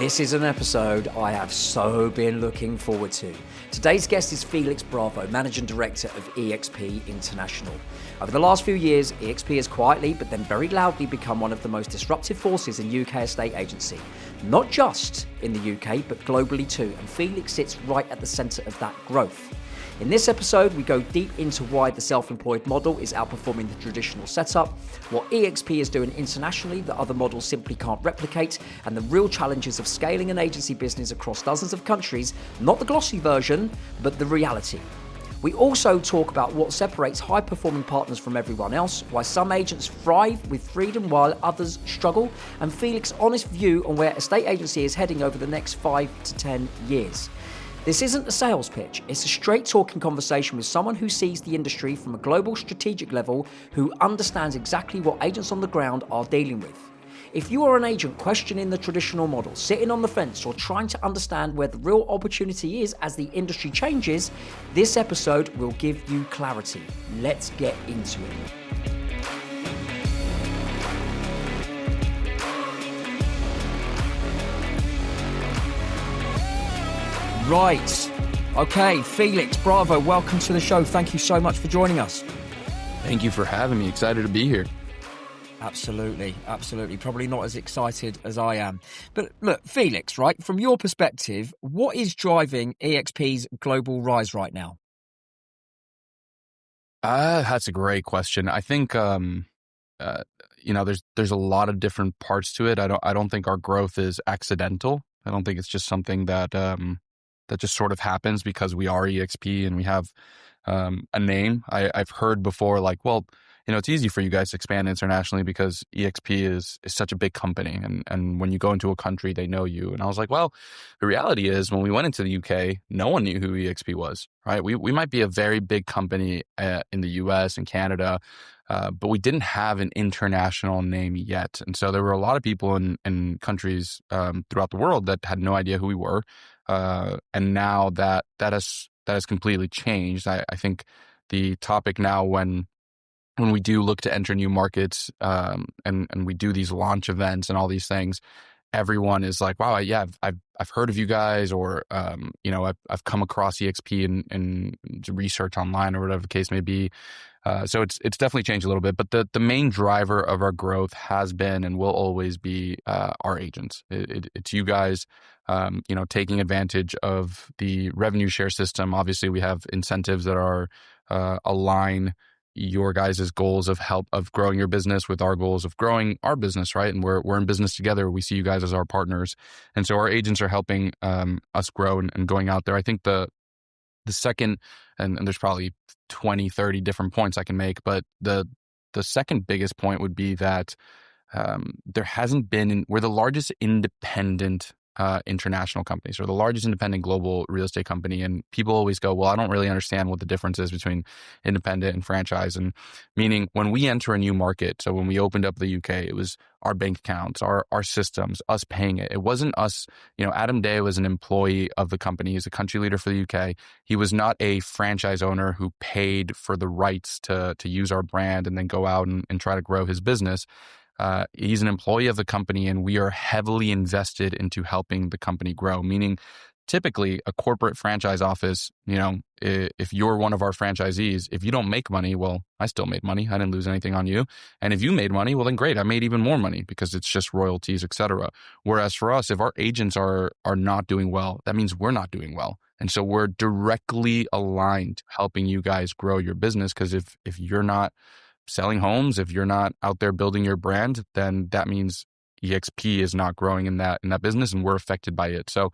This is an episode I have so been looking forward to. Today's guest is Felix Bravo, Managing Director of EXP International. Over the last few years, EXP has quietly but then very loudly become one of the most disruptive forces in UK estate agency. Not just in the UK, but globally too, and Felix sits right at the centre of that growth. In this episode, we go deep into why the self-employed model is outperforming the traditional setup, what EXP is doing internationally that other models simply can't replicate, and the real challenges of scaling an agency business across dozens of countries, not the glossy version, but the reality. We also talk about what separates high-performing partners from everyone else, why some agents thrive with freedom while others struggle, and Felix's honest view on where estate agency is heading over the next 5 to 10 years. This isn't a sales pitch, it's a straight talking conversation with someone who sees the industry from a global strategic level, who understands exactly what agents on the ground are dealing with. If you are an agent questioning the traditional model, sitting on the fence, or trying to understand where the real opportunity is as the industry changes, this episode will give you clarity. Let's get into it. Right. Okay, Felix Bravo, welcome to the show. Thank you so much for joining us. Thank you for having me. Excited to be here. Absolutely. Probably not as excited as I am. But look, Felix, right, from your perspective, what is driving EXP's global rise right now? That's a great question. I think, there's a lot of different parts to it. I don't think our growth is accidental. I don't think it's just something that just sort of happens because we are EXP and we have a name. I've heard before, like, well, it's easy for you guys to expand internationally because EXP is such a big company. And when you go into a country, they know you. And I was like, well, the reality is when we went into the UK, no one knew who EXP was, right? We might be a very big company in the US and Canada, but we didn't have an international name yet. And so there were a lot of people in countries throughout the world that had no idea who we were. And now that has completely changed. I think the topic now when we do look to enter new markets and we do these launch events and all these things, everyone is like, wow, yeah, I've heard of you guys, or I've come across EXP in research online or whatever the case may be. So it's definitely changed a little bit, but the main driver of our growth has been and will always be our agents. It's you guys, taking advantage of the revenue share system. Obviously, we have incentives that are align your guys' goals of growing your business with our goals of growing our business, right? And we're in business together. We see you guys as our partners, and so our agents are helping us grow and going out there. I think the second, and there's probably 20, 30 different points I can make, but the second biggest point would be that there hasn't been, we're the largest independent international company, so the largest independent global real estate company. And people always go, well, I don't really understand what the difference is between independent and franchise. And meaning when we enter a new market, so when we opened up the UK, it was our bank accounts, our systems, us paying it. It wasn't us, Adam Day was an employee of the company. He's a country leader for the UK. He was not a franchise owner who paid for the rights to use our brand and then go out and try to grow his business. He's an employee of the company, and we are heavily invested into helping the company grow. Meaning, typically, a corporate franchise office, if you're one of our franchisees, if you don't make money, well, I still made money. I didn't lose anything on you. And if you made money, well, then great. I made even more money because it's just royalties, etc. Whereas for us, if our agents are not doing well, that means we're not doing well. And so we're directly aligned to helping you guys grow your business, because if you're not selling homes, if you're not out there building your brand, then that means EXP is not growing in that business, and we're affected by it. So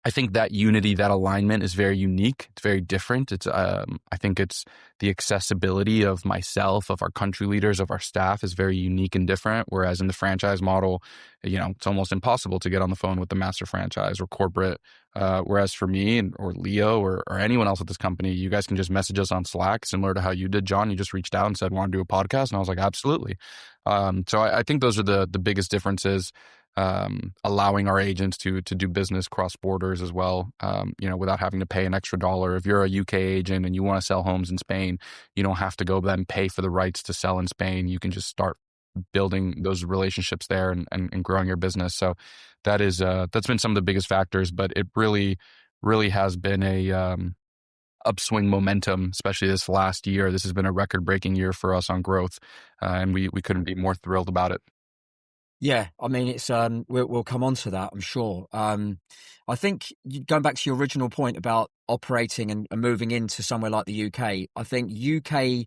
I think that unity, that alignment is very unique. It's very different. It's I think it's the accessibility of myself, of our country leaders, of our staff is very unique and different. Whereas in the franchise model, it's almost impossible to get on the phone with the master franchise or corporate. Whereas for me or Leo or anyone else at this company, you guys can just message us on Slack, similar to how you did, John. You just reached out and said, want to do a podcast? And I was like, absolutely. So I think those are the biggest differences. Allowing our agents to do business cross borders as well, without having to pay an extra dollar. If you're a UK agent and you want to sell homes in Spain, you don't have to go then pay for the rights to sell in Spain. You can just start building those relationships there and growing your business. So that's been some of the biggest factors, but it really has been a upswing momentum, especially this last year. This has been a record-breaking year for us on growth, and we couldn't be more thrilled about it. Yeah, I mean, it's we'll come on to that, I'm sure. I think going back to your original point about operating and moving into somewhere like the UK, I think UK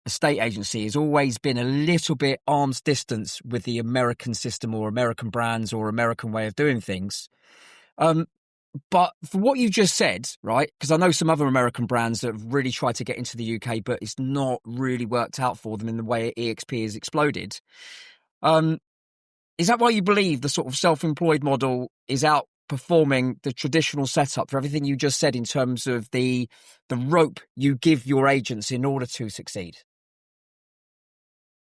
estate agency has always been a little bit arm's distance with the American system or American brands or American way of doing things. But for what you just said, right? Because I know some other American brands that have really tried to get into the UK, but it's not really worked out for them in the way EXP has exploded. Is that why you believe the sort of self-employed model is outperforming the traditional setup for everything you just said in terms of the rope you give your agents in order to succeed?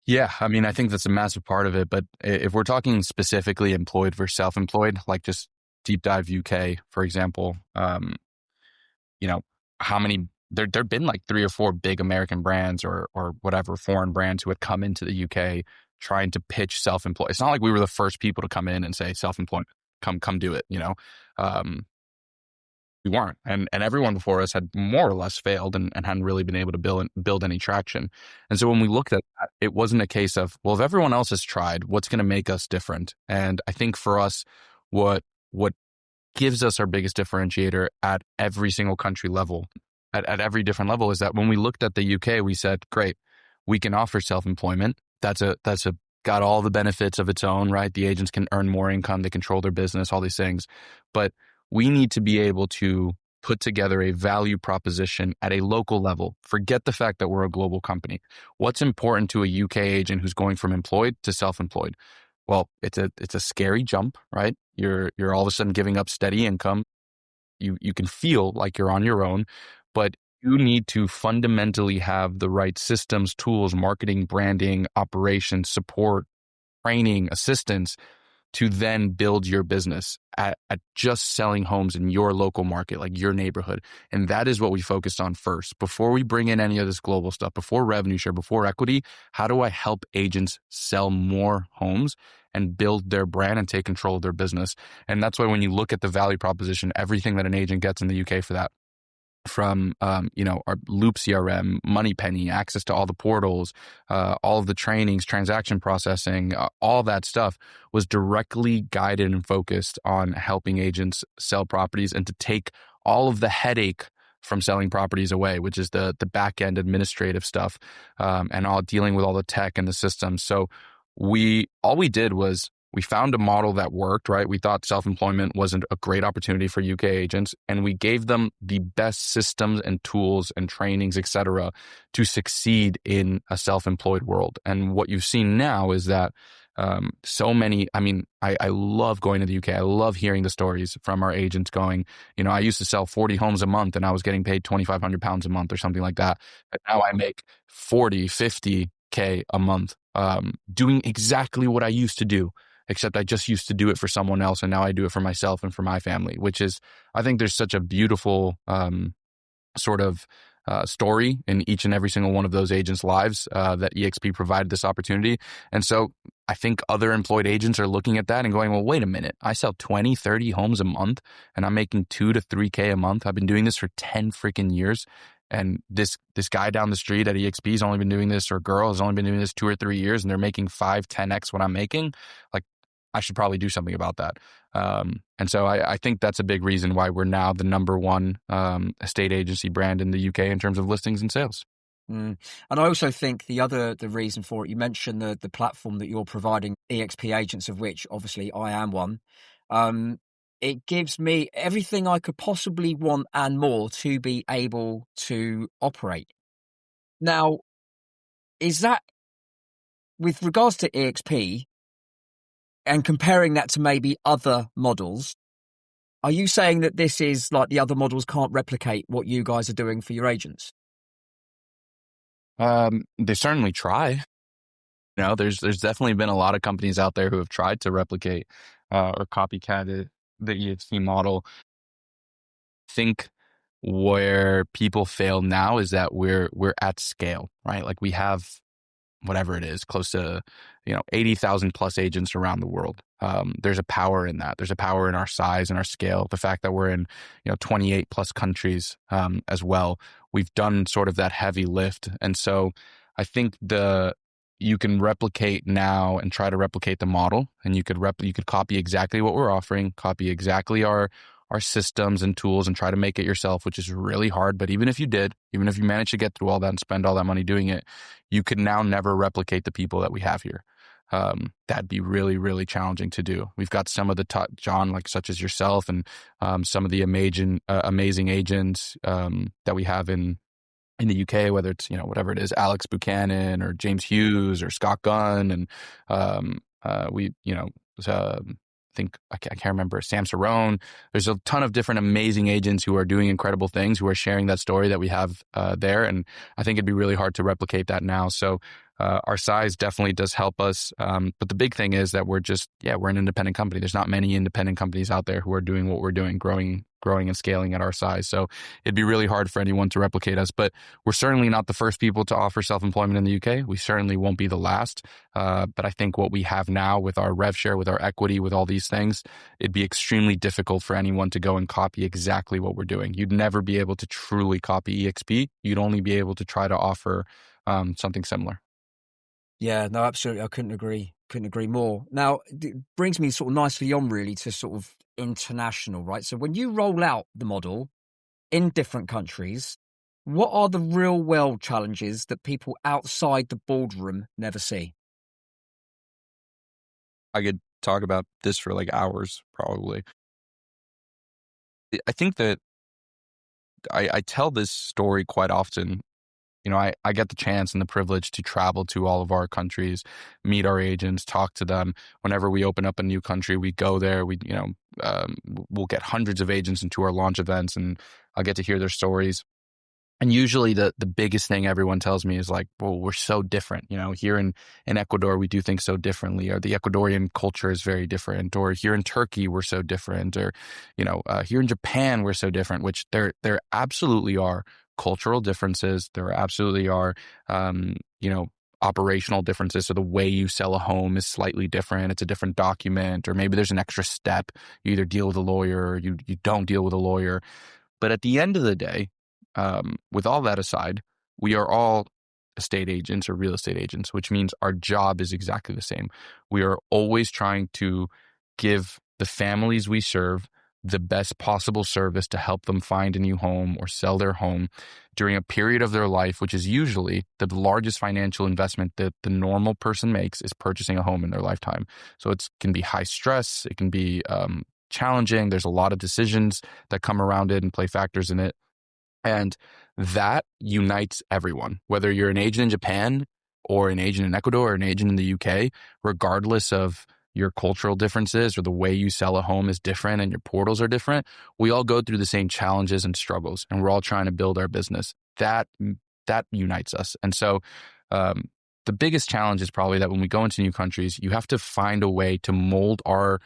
Yeah, I mean, I think that's a massive part of it. But if we're talking specifically employed versus self-employed, like just deep dive UK, for example, you know, how many there've been like 3 or 4 big American brands or whatever foreign brands who had come into the UK trying to pitch self-employed. It's not like we were the first people to come in and say self-employed, come do it, we weren't. And everyone before us had more or less failed and hadn't really been able to build any traction. And so when we looked at that, it wasn't a case of, well, if everyone else has tried, what's going to make us different? And I think for us, what gives us our biggest differentiator at every single country level, at every different level, is that when we looked at the UK, we said, great, we can offer self-employment. That's got all the benefits of its own, right? The agents can earn more income, they control their business, all these things. But we need to be able to put together a value proposition at a local level. Forget the fact that we're a global company. What's important to a UK agent who's going from employed to self-employed? Well, it's a scary jump, right? You're all of a sudden giving up steady income. You can feel like you're on your own, but you need to fundamentally have the right systems, tools, marketing, branding, operations, support, training, assistance to then build your business at just selling homes in your local market, like your neighborhood. And that is what we focused on first. Before we bring in any of this global stuff, before revenue share, before equity, how do I help agents sell more homes and build their brand and take control of their business? And that's why when you look at the value proposition, everything that an agent gets in the UK for that, from our Loop CRM, Moneypenny, access to all the portals, all of the trainings, transaction processing, all that stuff was directly guided and focused on helping agents sell properties and to take all of the headache from selling properties away, which is the back end administrative stuff, and all dealing with all the tech and the systems. So all we did was we found a model that worked, right? We thought self-employment wasn't a great opportunity for UK agents, and we gave them the best systems and tools and trainings, et cetera, to succeed in a self-employed world. And what you've seen now is that I love going to the UK. I love hearing the stories from our agents going, I used to sell 40 homes a month and I was getting paid £2,500 a month or something like that. But now I make 40, 50K a month, doing exactly what I used to do, except I just used to do it for someone else, and now I do it for myself and for my family, which is, I think there's such a beautiful sort of story in each and every single one of those agents' lives that EXP provided this opportunity. And so I think other employed agents are looking at that and going, well, wait a minute, I sell 20, 30 homes a month and I'm making 2 to 3K a month. I've been doing this for 10 freaking years. And this guy down the street at EXP has only been doing this, or girl has only been doing this 2 or 3 years, and they're making 5, 10x what I'm making. Like, I should probably do something about that. And so I think that's a big reason why we're now the number one estate agency brand in the UK in terms of listings and sales. And I also think the reason for it, you mentioned the platform that you're providing EXP agents, of which obviously I am one. It gives me everything I could possibly want and more to be able to operate. Now, is that, with regards to EXP and comparing that to maybe other models, are you saying that this is like the other models can't replicate what you guys are doing for your agents? They certainly try. There's definitely been a lot of companies out there who have tried to replicate or copycat the EXP model. I think where people fail now is that we're at scale, right? Like we have whatever it is, close to 80,000 plus agents around the world. There's a power in that. There's a power in our size and our scale. The fact that we're in 28 plus countries as well. We've done sort of that heavy lift, and so I think you can replicate now and try to replicate the model, and you could copy exactly what we're offering, copy exactly our systems and tools, and try to make it yourself, which is really hard. But even if you manage to get through all that and spend all that money doing it, you could now never replicate the people that we have here. That'd be really, really challenging to do. We've got some of the top, John, like such as yourself, and some of the amazing agents that we have in the UK, whether it's whatever it is, Alex Buchanan or James Hughes or Scott Gunn, and I think I can't remember, Sam Cerrone. There's a ton of different amazing agents who are doing incredible things, who are sharing that story that we have there, and I think it'd be really hard to replicate that now. So our size definitely does help us, but the big thing is that we're an independent company. There's not many independent companies out there who are doing what we're doing, growing and scaling at our size. So it'd be really hard for anyone to replicate us, but we're certainly not the first people to offer self-employment in the UK. We certainly won't be the last. But I think what we have now with our rev share, with our equity, with all these things, it'd be extremely difficult for anyone to go and copy exactly what we're doing. You'd never be able to truly copy EXP. You'd only be able to try to offer something similar. Yeah, no, absolutely. I couldn't agree more. Now, it brings me sort of nicely on really to sort of international, right? So when you roll out the model in different countries, what are the real world challenges that people outside the boardroom never see? I could talk about this for like hours, probably. I think that I tell this story quite often. I get the chance and the privilege to travel to all of our countries, meet our agents, talk to them. Whenever we open up a new country, we go there. We'll get hundreds of agents into our launch events, and I'll get to hear their stories. And usually the biggest thing everyone tells me is like, well, we're so different. Here in Ecuador, we do things so differently, or the Ecuadorian culture is very different, or here in Turkey, we're so different, or, here in Japan, we're so different, which there absolutely are cultural differences. There absolutely are, operational differences. So the way you sell a home is slightly different. It's a different document, or maybe there's an extra step. You either deal with a lawyer or you don't deal with a lawyer. But at the end of the day, with all that aside, we are all estate agents or real estate agents, which means our job is exactly the same. We are always trying to give the families we serve the best possible service to help them find a new home or sell their home during a period of their life, which is usually the largest financial investment that the normal person makes, is purchasing a home in their lifetime. So it can be high stress. It can be challenging. There's a lot of decisions that come around it and play factors in it. And that unites everyone, whether you're an agent in Japan or an agent in Ecuador or an agent in the UK, regardless of your cultural differences or the way you sell a home is different and your portals are different. We all go through the same challenges and struggles, and we're all trying to build our business. That unites us. And so the biggest challenge is probably that when we go into new countries, you have to find a way to mold our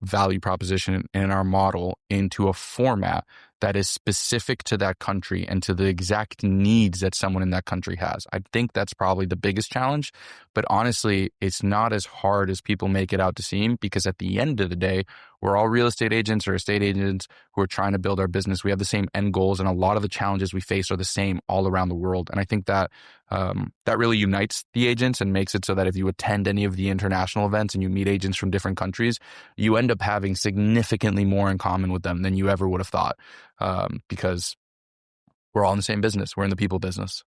value proposition and our model into a format that is specific to that country and to the exact needs that someone in that country has. I think that's probably the biggest challenge, but honestly, it's not as hard as people make it out to seem, because at the end of the day, we're all real estate agents or estate agents who are trying to build our business. We have the same end goals, and a lot of the challenges we face are the same all around the world. And I think that that really unites the agents and makes it so that if you attend any of the international events and you meet agents from different countries, you end up having significantly more in common with them than you ever would have thought, because we're all in the same business. We're in the people business.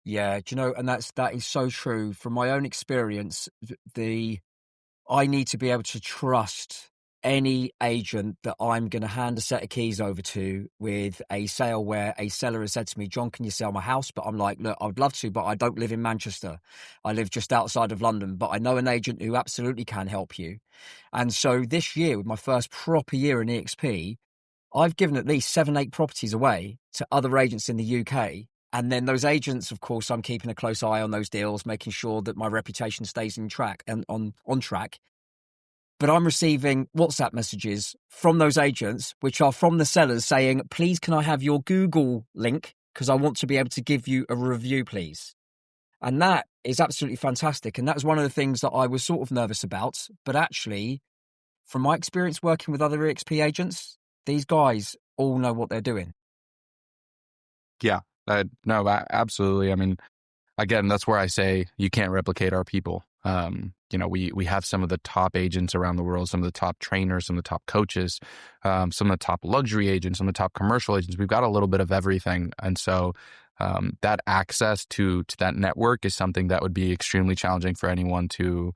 Yeah, and that is so true. From my own experience, I need to be able to trust any agent that I'm going to hand a set of keys over to with a sale where a seller has said to me, John, can you sell my house? But I'm like, look, I'd love to, but I don't live in Manchester. I live just outside of London, but I know an agent who absolutely can help you. And so this year, with my first proper year in EXP, I've given at least 7-8 properties away to other agents in the UK. And then those agents, of course, I'm keeping a close eye on those deals, making sure that my reputation stays on track. But I'm receiving WhatsApp messages from those agents, which are from the sellers saying, please, can I have your Google link? Because I want to be able to give you a review, please. And that is absolutely fantastic. And that was one of the things that I was sort of nervous about. But actually, from my experience working with other EXP agents, these guys all know what they're doing. Yeah, no, absolutely. I mean, again, that's where I say you can't replicate our people. We have some of the top agents around the world, some of the top trainers, some of the top coaches, some of the top luxury agents, some of the top commercial agents. We've got a little bit of everything, and so that access to that network is something that would be extremely challenging for anyone to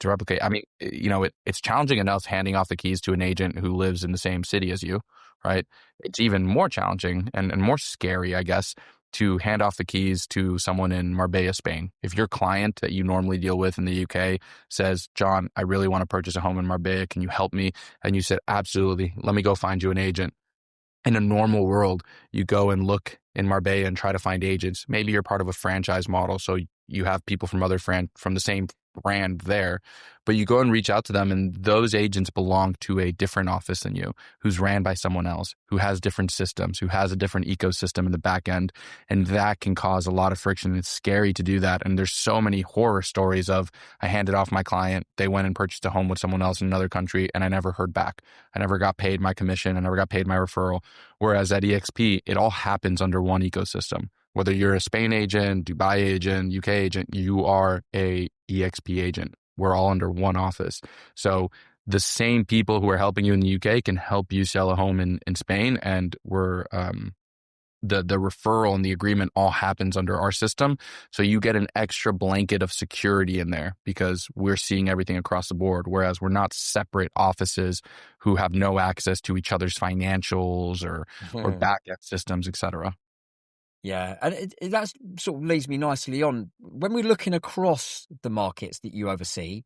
replicate. I mean, it's challenging enough handing off the keys to an agent who lives in the same city as you, right? It's even more challenging and more scary, I guess, to hand off the keys to someone in Marbella, Spain. If your client that you normally deal with in the UK says, John, I really want to purchase a home in Marbella, can you help me? And you said, absolutely, let me go find you an agent. In a normal world, you go and look in Marbella and try to find agents. Maybe you're part of a franchise model, so you have people from from the same brand there, but you go and reach out to them, and those agents belong to a different office than you, who's ran by someone else, who has different systems, who has a different ecosystem in the back end, and that can cause a lot of friction. It's scary to do that, and there's so many horror stories of I handed off my client, they went and purchased a home with someone else in another country, and I never heard back. I never got paid my commission, I never got paid my referral. Whereas at EXP, it all happens under one ecosystem. Whether you're a Spain agent, Dubai agent, UK agent, you are a EXP agent. We're all under one office. So the same people who are helping you in the UK can help you sell a home in Spain, and we're the referral and the agreement all happens under our system. So you get an extra blanket of security in there because we're seeing everything across the board, whereas we're not separate offices who have no access to each other's financials or back-end systems, etc. Yeah, and that sort of leads me nicely on. When we're looking across the markets that you oversee,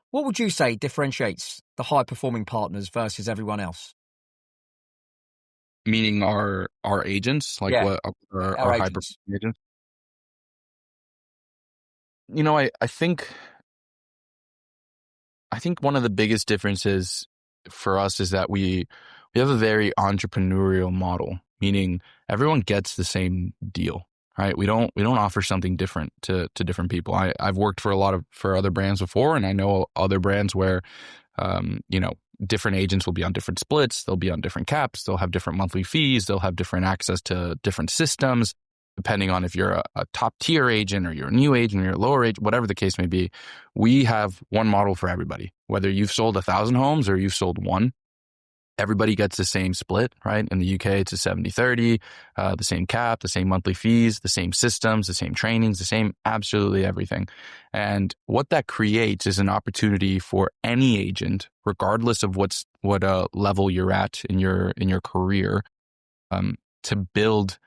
what would you say differentiates the high-performing partners versus everyone else? Meaning our agents, like what our agents. high-performing agents? I think one of the biggest differences for us is that we have a very entrepreneurial model, meaning everyone gets the same deal, right? We don't offer something different to different people. I've worked for other brands before, and I know other brands where, different agents will be on different splits. They'll be on different caps. They'll have different monthly fees. They'll have different access to different systems, depending on if you're a top tier agent or you're a new agent or you're a lower agent, whatever the case may be. We have one model for everybody. Whether you've sold 1,000 homes or you've sold one, everybody gets the same split, right? In the UK, it's a 70-30, the same cap, the same monthly fees, the same systems, the same trainings, the same absolutely everything. And what that creates is an opportunity for any agent, regardless of what level you're at in your career, to build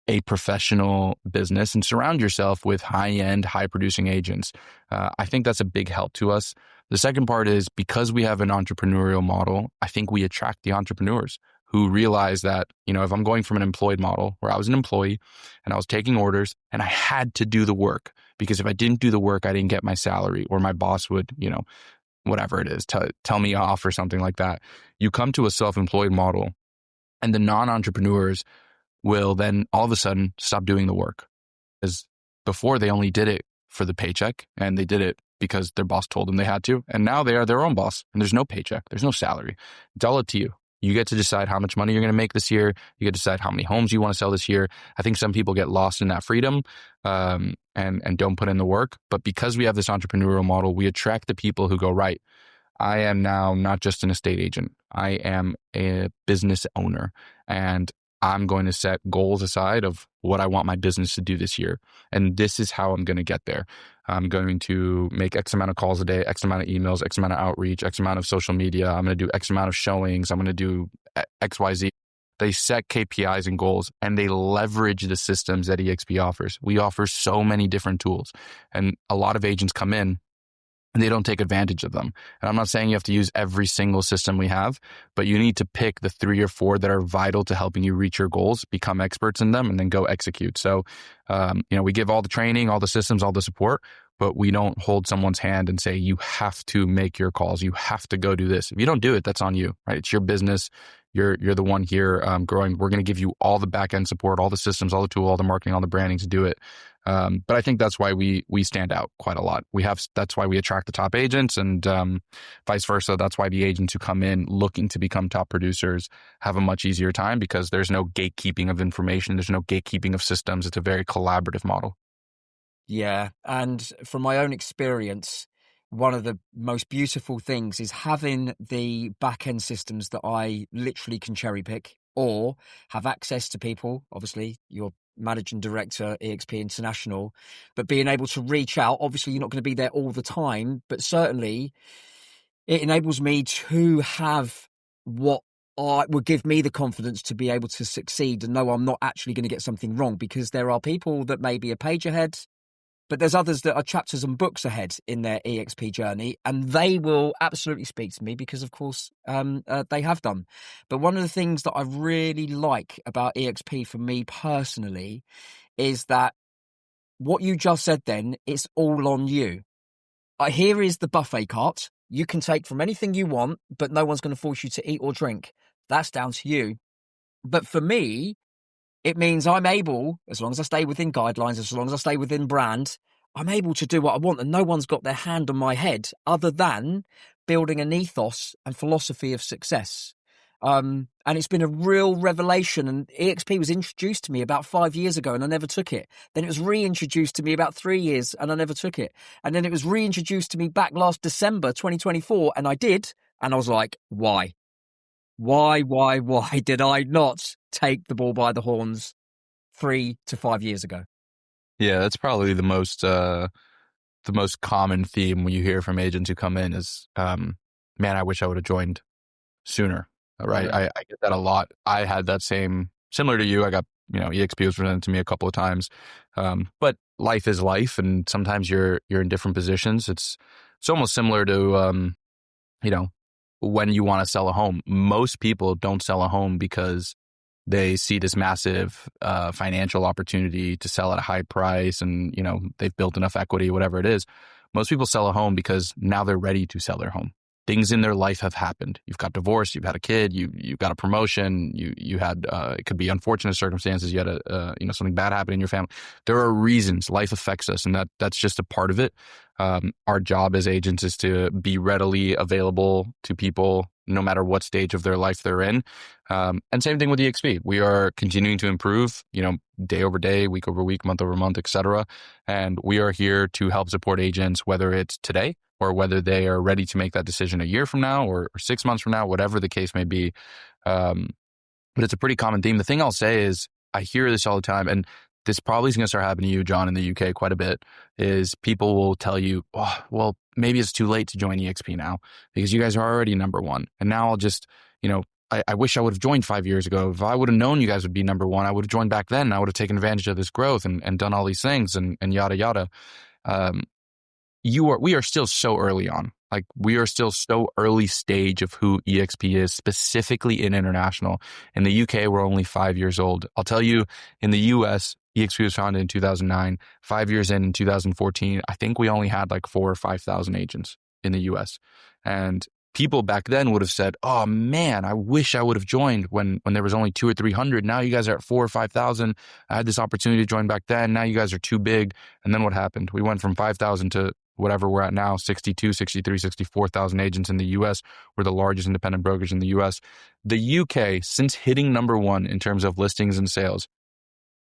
a professional business and surround yourself with high-end, high-producing agents. I think that's a big help to us. The second part is because we have an entrepreneurial model, I think we attract the entrepreneurs who realize that, if I'm going from an employed model where I was an employee and I was taking orders and I had to do the work, because if I didn't do the work, I didn't get my salary, or my boss would, whatever it is, tell me off or something like that. You come to a self-employed model and the non-entrepreneurs will then all of a sudden stop doing the work. Because before they only did it for the paycheck, and they did it because their boss told them they had to. And now they are their own boss, and there's no paycheck. There's no salary. It's all up to you. You get to decide how much money you're going to make this year. You get to decide how many homes you want to sell this year. I think some people get lost in that freedom and don't put in the work. But because we have this entrepreneurial model, we attract the people who go, right, I am now not just an estate agent. I am a business owner, and I'm going to set goals aside of what I want my business to do this year. And this is how I'm going to get there. I'm going to make X amount of calls a day, X amount of emails, X amount of outreach, X amount of social media. I'm going to do X amount of showings. I'm going to do X, Y, Z. They set KPIs and goals, and they leverage the systems that EXP offers. We offer so many different tools, and a lot of agents come in and they don't take advantage of them. And I'm not saying you have to use every single system we have, but you need to pick the 3 or 4 that are vital to helping you reach your goals, become experts in them, and then go execute. So, we give all the training, all the systems, all the support, but we don't hold someone's hand and say, you have to make your calls. You have to go do this. If you don't do it, that's on you, right? It's your business. You're the one here growing. We're going to give you all the back end support, all the systems, all the tool, all the marketing, all the branding to do it. But I think that's why we stand out quite a lot. That's why we attract the top agents, and vice versa. That's why the agents who come in looking to become top producers have a much easier time, because there's no gatekeeping of information. There's no gatekeeping of systems. It's a very collaborative model. Yeah. And from my own experience, one of the most beautiful things is having the back end systems that I literally can cherry pick or have access to people. Obviously, you're managing director, EXP International, but being able to reach out. Obviously, you're not going to be there all the time, but certainly it enables me to have what would give me the confidence to be able to succeed and know I'm not actually going to get something wrong, because there are people that may be a page ahead, but there's others that are chapters and books ahead in their EXP journey, and they will absolutely speak to me because, of course, they have done. But one of the things that I really like about EXP for me personally is that what you just said then, it's all on you. Here is the buffet cart. You can take from anything you want, but no one's going to force you to eat or drink. That's down to you. But for me, it means I'm able, as long as I stay within guidelines, as long as I stay within brand, I'm able to do what I want, and no one's got their hand on my head other than building an ethos and philosophy of success. And it's been a real revelation. And EXP was introduced to me about 5 years ago and I never took it. Then it was reintroduced to me about 3 years and I never took it. And then it was reintroduced to me back last December 2024 and I did. And I was like, why? Why did I not take the ball by the horns 3 to 5 years ago? Yeah, that's probably the most common theme when you hear from agents who come in is, man, I wish I would have joined sooner. Right. Yeah. I get that a lot. I had that similar to you. I got, EXP was presented to me a couple of times. But life is life. And sometimes you're in different positions. It's almost similar to, when you want to sell a home. Most people don't sell a home because they see this massive financial opportunity to sell at a high price and, they've built enough equity, whatever it is. Most people sell a home because now they're ready to sell their home. Things in their life have happened. You've got divorced, you've had a kid, you got a promotion, you had, it could be unfortunate circumstances. You had something bad happen in your family. There are reasons life affects us, and that's just a part of it. Our job as agents is to be readily available to people no matter what stage of their life they're in. And same thing with EXP. We are continuing to improve, day over day, week over week, month over month, etc. And we are here to help support agents, whether it's today or whether they are ready to make that decision a year from now or 6 months from now, whatever the case may be. But it's a pretty common theme. The thing I'll say is I hear this all the time, and this probably is going to start happening to you, John, in the UK quite a bit, is people will tell you, oh, well, maybe it's too late to join EXP now because you guys are already number one. And now I'll just, I wish I would have joined 5 years ago. If I would have known you guys would be number one, I would have joined back then. And I would have taken advantage of this growth and done all these things and yada, yada. We are still so early on. Like, we are still so early stage of who EXP is, specifically in international. In the UK, we're only 5 years old. I'll tell you, in the US, EXP was founded in 2009. 5 years in 2014, I think we only had like 4,000 or 5,000 agents in the US. And people back then would have said, oh man, I wish I would have joined when there was only 200 or 300. Now you guys are at 4,000 or 5,000. I had this opportunity to join back then. Now you guys are too big. And then what happened? We went from 5,000 to whatever we're at now, 62, 63, 64,000 agents in the US. We're the largest independent brokers in the US. The UK, since hitting number one in terms of listings and sales,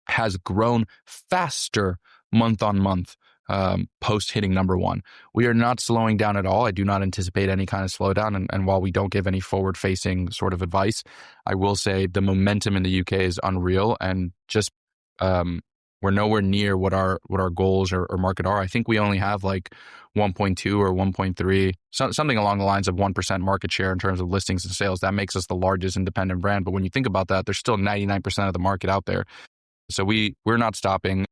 has grown faster month on month post hitting number one. We are not slowing down at all. I do not anticipate any kind of slowdown. And while we don't give any forward facing sort of advice, I will say the momentum in the UK is unreal, and just we're nowhere near what our goals or market are. I think we only have like 1.2 or 1.3, something along the lines of 1% market share in terms of listings and sales. That makes us the largest independent brand. But when you think about that, there's still 99% of the market out there. So we're not stopping.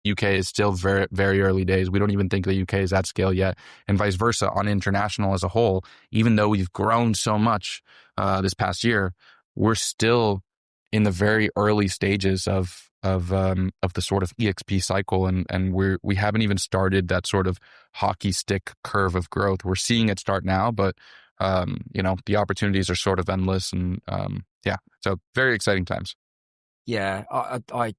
UK is still very, very early days. We don't even think the UK is at scale yet, and vice versa on international as a whole. Even though we've grown so much this past year, we're still in the very early stages of the sort of EXP cycle, and we haven't even started that sort of hockey stick curve of growth. We're seeing it start now, but the opportunities are sort of endless, and so very exciting times. Yeah, I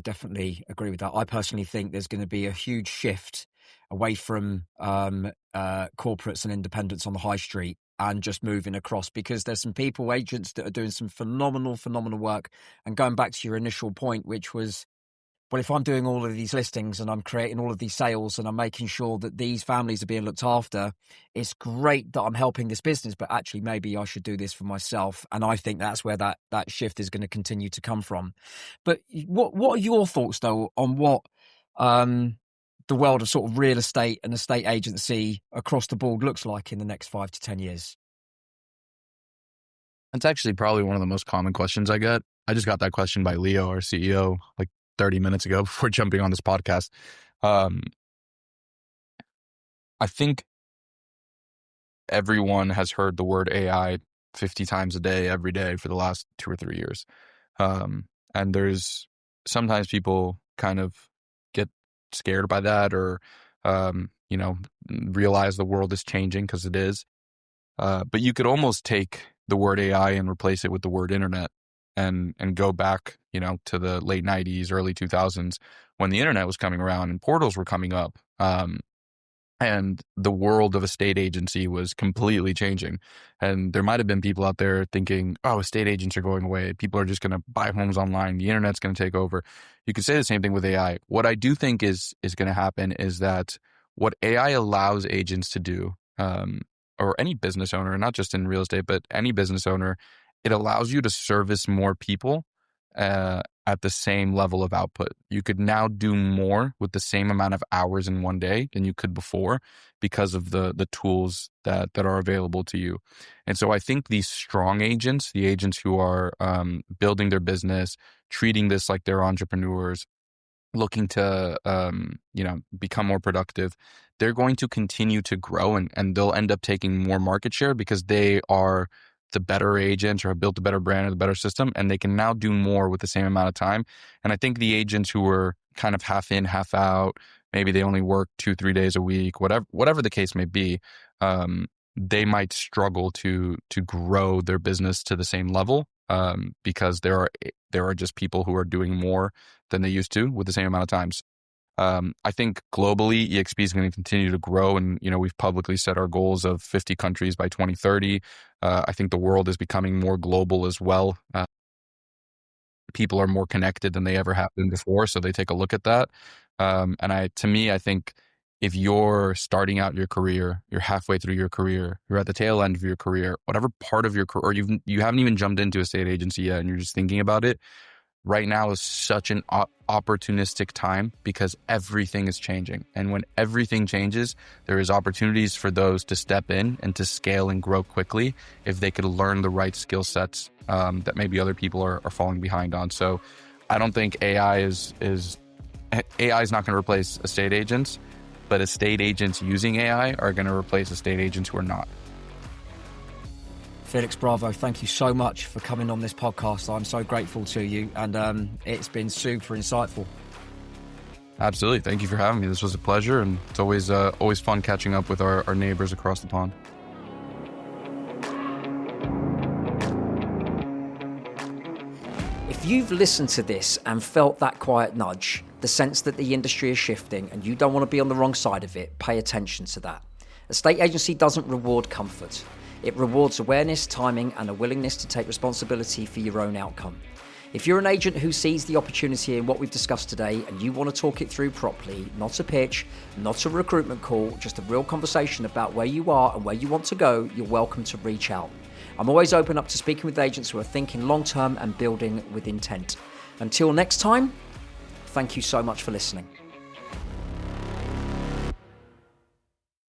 definitely agree with that. I personally think there's going to be a huge shift away from corporates and independents on the high street and just moving across, because there's some people, agents, that are doing some phenomenal work. And going back to your initial point, which was, well, if I'm doing all of these listings and I'm creating all of these sales and I'm making sure that these families are being looked after, it's great that I'm helping this business, but actually maybe I should do this for myself. And I think that's where that shift is going to continue to come from. But what are your thoughts, though, on what the world of sort of real estate and estate agency across the board looks like in the next 5 to 10 years? That's actually probably one of the most common questions I get. I just got that question by Leo, our CEO, like 30 minutes ago before jumping on this podcast. I think everyone has heard the word AI 50 times a day, every day for the last 2 or 3 years. And there's sometimes people kind of get scared by that, or, realize the world is changing, because it is. But you could almost take the word AI and replace it with the word internet, and go back, to the late 90s, early 2000s, when the internet was coming around and portals were coming up. And the world of a state agency was completely changing. And there might have been people out there thinking, oh, estate agents are going away. People are just going to buy homes online. The internet's going to take over. You could say the same thing with AI. What I do think is going to happen is that what AI allows agents to do, or any business owner, not just in real estate, but any business owner, it allows you to service more people at the same level of output. You could now do more with the same amount of hours in one day than you could before, because of the tools that are available to you. And so I think these strong agents, the agents who are building their business, treating this like they're entrepreneurs, looking to become more productive, they're going to continue to grow, and they'll end up taking more market share because they are the better agents, or have built a better brand or the better system, and they can now do more with the same amount of time. And I think the agents who are kind of half in, half out, maybe they only work 2-3 days a week, whatever the case may be, they might struggle to grow their business to the same level, because there are just people who are doing more than they used to with the same amount of time. I think globally, EXP is going to continue to grow, and we've publicly set our goals of 50 countries by 2030. I think the world is becoming more global as well. People are more connected than they ever have been before, so they take a look at that. To me, I think if you're starting out your career, you're halfway through your career, you're at the tail end of your career, whatever part of your career, or you haven't even jumped into a state agency yet, and you're just thinking about it, right now is such an opportunistic time, because everything is changing. And when everything changes, there is opportunities for those to step in and to scale and grow quickly if they could learn the right skill sets that maybe other people are falling behind on. So I don't think AI is not going to replace estate agents, but estate agents using AI are going to replace estate agents who are not. Felix Bravo, thank you so much for coming on this podcast. I'm so grateful to you, and it's been super insightful. Absolutely. Thank you for having me. This was a pleasure, and it's always fun catching up with our neighbors across the pond. If you've listened to this and felt that quiet nudge, the sense that the industry is shifting and you don't want to be on the wrong side of it, pay attention to that. A state agency doesn't reward comfort. It rewards awareness, timing, and a willingness to take responsibility for your own outcome. If you're an agent who sees the opportunity in what we've discussed today and you want to talk it through properly, not a pitch, not a recruitment call, just a real conversation about where you are and where you want to go, you're welcome to reach out. I'm always open up to speaking with agents who are thinking long-term and building with intent. Until next time, thank you so much for listening.